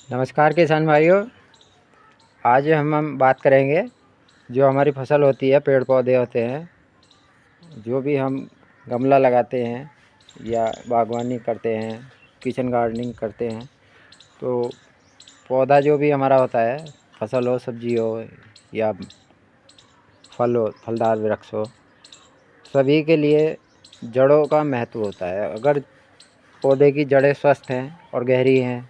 नमस्कार किसान भाइयों। आज हम बात करेंगे जो हमारी फसल होती है, पेड़ पौधे होते हैं, जो भी हम गमला लगाते हैं या बागवानी करते हैं, किचन गार्डनिंग करते हैं, तो पौधा जो भी हमारा होता है, फसल हो, सब्जी हो या फल हो, फलदार वृक्ष हो, सभी के लिए जड़ों का महत्व होता है। अगर पौधे की जड़ें स्वस्थ हैं और गहरी हैं,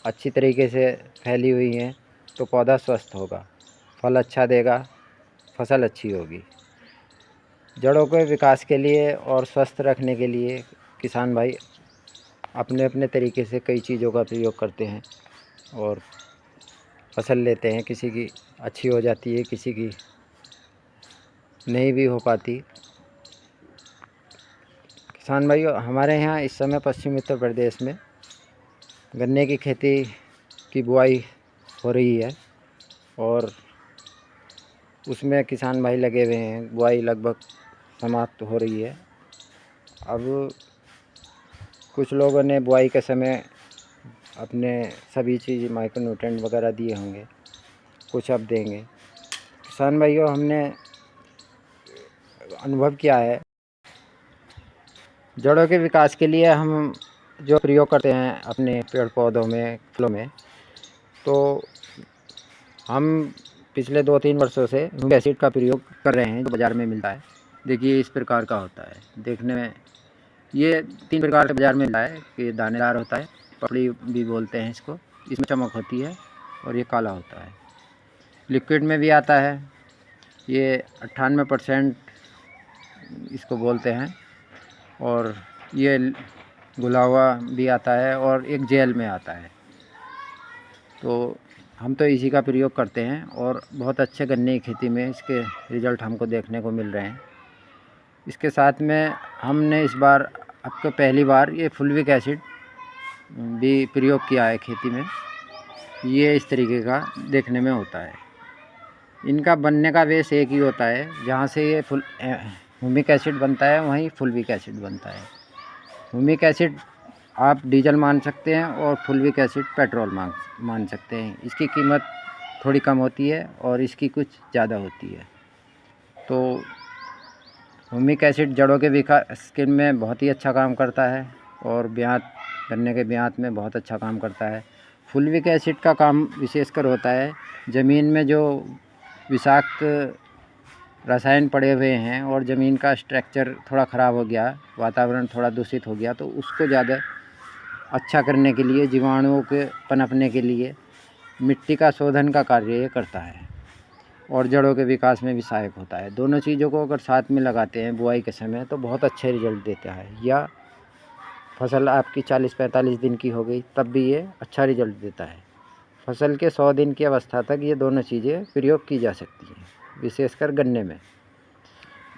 अच्छी तरीके से फैली हुई हैं, तो पौधा स्वस्थ होगा, फल अच्छा देगा, फसल अच्छी होगी। जड़ों के विकास के लिए और स्वस्थ रखने के लिए किसान भाई अपने अपने तरीके से कई चीज़ों का प्रयोग करते हैं और फसल लेते हैं। किसी की अच्छी हो जाती है, किसी की नहीं भी हो पाती। किसान भाइयों, हमारे यहाँ इस समय पश्चिमी उत्तर प्रदेश में गन्ने की खेती की बुआई हो रही है और उसमें किसान भाई लगे हुए हैं। बुआई लगभग समाप्त हो रही है। अब कुछ लोगों ने बुआई के समय अपने सभी चीज़ माइक्रोन्यूट्रेंट वगैरह दिए होंगे, कुछ अब देंगे। किसान भाइयों, हमने अनुभव किया है, जड़ों के विकास के लिए हम जो प्रयोग करते हैं अपने पेड़ पौधों में, फलों में, तो हम पिछले 2-3 वर्षों से ह्यूमिक एसिड का प्रयोग कर रहे हैं, जो बाज़ार में मिलता है। देखिए इस प्रकार का होता है, देखने में ये 3 प्रकार के बाज़ार में मिलता है कि दानेदार होता है, पपड़ी भी बोलते हैं इसको, इसमें चमक होती है, और ये काला होता है। लिक्विड में भी आता है, ये 98% इसको बोलते हैं, और ये घुला हुआ भी आता है, और एक जेल में आता है। तो हम तो इसी का प्रयोग करते हैं और बहुत अच्छे गन्ने की खेती में इसके रिज़ल्ट हमको देखने को मिल रहे हैं। इसके साथ में हमने इस बार आपको पहली बार ये फुलविक एसिड भी प्रयोग किया है खेती में। ये इस तरीके का देखने में होता है। इनका बनने का बेस एक ही होता है, जहाँ से ये ह्यूमिक एसिड बनता है वहीं फुलविक एसिड बनता है। ह्यूमिक एसिड आप डीजल मान सकते हैं और फुलविक एसिड पेट्रोल मान सकते हैं। इसकी कीमत थोड़ी कम होती है और इसकी कुछ ज़्यादा होती है। तो ह्यूमिक एसिड जड़ों के विकास के में बहुत ही अच्छा काम करता है और ब्यात गन्ने के ब्यात में बहुत अच्छा काम करता है। फुलविक एसिड का काम विशेषकर होता है ज़मीन में जो विषाक्त रसायन पड़े हुए हैं और ज़मीन का स्ट्रक्चर थोड़ा ख़राब हो गया, वातावरण थोड़ा दूषित हो गया, तो उसको ज़्यादा अच्छा करने के लिए, जीवाणुओं के पनपने के लिए मिट्टी का शोधन का कार्य ये करता है और जड़ों के विकास में भी सहायक होता है। दोनों चीज़ों को अगर साथ में लगाते हैं बुआई के समय तो बहुत अच्छे रिजल्ट देता है। या फसल आपकी 40-45 दिन की हो गई तब भी ये अच्छा रिजल्ट देता है। फसल के 100 दिन की अवस्था तक ये दोनों चीज़ें प्रयोग की जा सकती हैं, विशेषकर गन्ने में।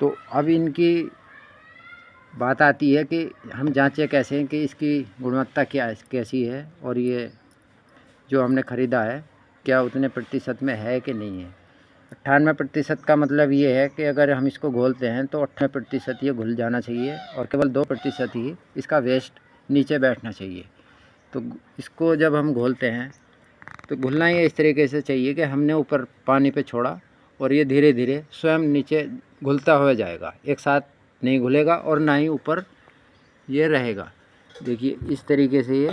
तो अब इनकी बात आती है कि हम जांचें कैसे हैं कि इसकी गुणवत्ता क्या है, कैसी है, और ये जो हमने ख़रीदा है क्या उतने प्रतिशत में है कि नहीं है। 98% का मतलब ये है कि अगर हम इसको घोलते हैं तो 98% ये घुल जाना चाहिए और केवल 2% ही इसका वेस्ट नीचे बैठना चाहिए। तो इसको जब हम घोलते हैं तो घुलना ये इस तरीके से चाहिए कि हमने ऊपर पानी पे छोड़ा और ये धीरे धीरे स्वयं नीचे घुलता हुआ जाएगा, एक साथ नहीं घुलेगा और ना ही ऊपर ये रहेगा। देखिए इस तरीके से ये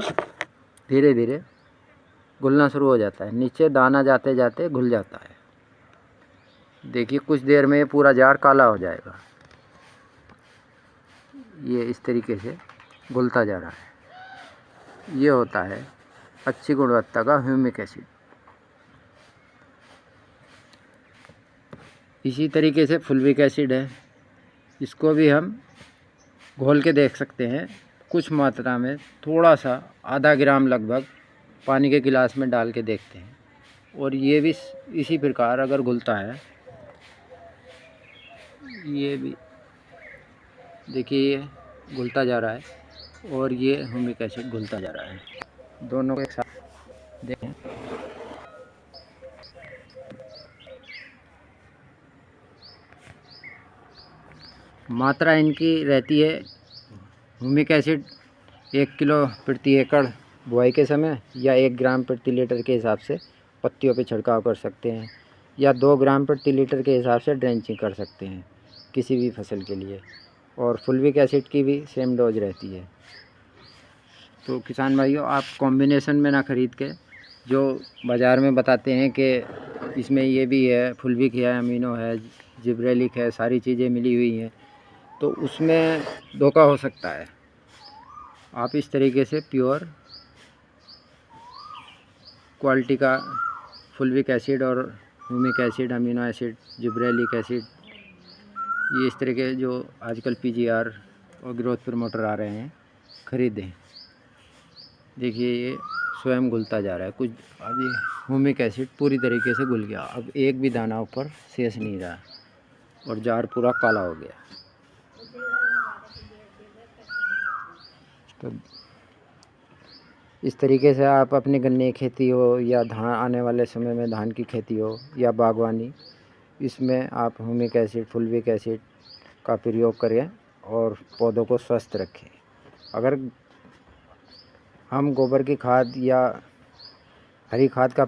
धीरे धीरे घुलना शुरू हो जाता है, नीचे दाना जाते जाते घुल जाता है। देखिए कुछ देर में ये पूरा जार काला हो जाएगा। ये इस तरीके से घुलता जा रहा है। ये होता है अच्छी गुणवत्ता का ह्यूमिक एसिड। इसी तरीके से फुलविक एसिड है, इसको भी हम घोल के देख सकते हैं कुछ मात्रा में, थोड़ा सा आधा ग्राम लगभग पानी के गिलास में डाल के देखते हैं और ये भी इसी प्रकार अगर घुलता है, ये भी देखिए ये घुलता जा रहा है और ये ह्यूमिक एसिड घुलता जा रहा है। दोनों को एक साथ देखें। मात्रा इनकी रहती है ह्यूमिक एसिड 1 किलो प्रति एकड़ बुआई के समय या 1 ग्राम प्रति लीटर के हिसाब से पत्तियों पे छिड़काव कर सकते हैं, या 2 ग्राम प्रति लीटर के हिसाब से ड्रेंचिंग कर सकते हैं किसी भी फसल के लिए। और फुल्विक एसिड की भी सेम डोज रहती है। तो किसान भाइयों, आप कॉम्बिनेशन में ना ख़रीद के, जो बाज़ार में बताते हैं कि इसमें ये भी है, फुल्विक है, अमीनो है, जिब्रेलिक है, सारी चीज़ें मिली हुई हैं, तो उसमें धोखा हो सकता है। आप इस तरीके से प्योर क्वालिटी का फुल्विक एसिड और humic acid, amino acid, gibberellic acid, ये इस तरह के जो आजकल पीजीआर और ग्रोथ प्रमोटर आ रहे हैं, ख़रीदें। देखिए ये स्वयं घुलता जा रहा है। कुछ अभी ह्यूमिक एसिड पूरी तरीके से घुल गया, अब एक भी दाना ऊपर शेष नहीं रहा और जार पूरा काला हो गया। तो इस तरीके से आप अपनी गन्ने की खेती हो या धान आने वाले समय में धान की खेती हो या बागवानी, इसमें आप ह्यूमिक एसिड, फुल्विक एसिड का प्रयोग करें और पौधों को स्वस्थ रखें। अगर हम गोबर की खाद या हरी खाद का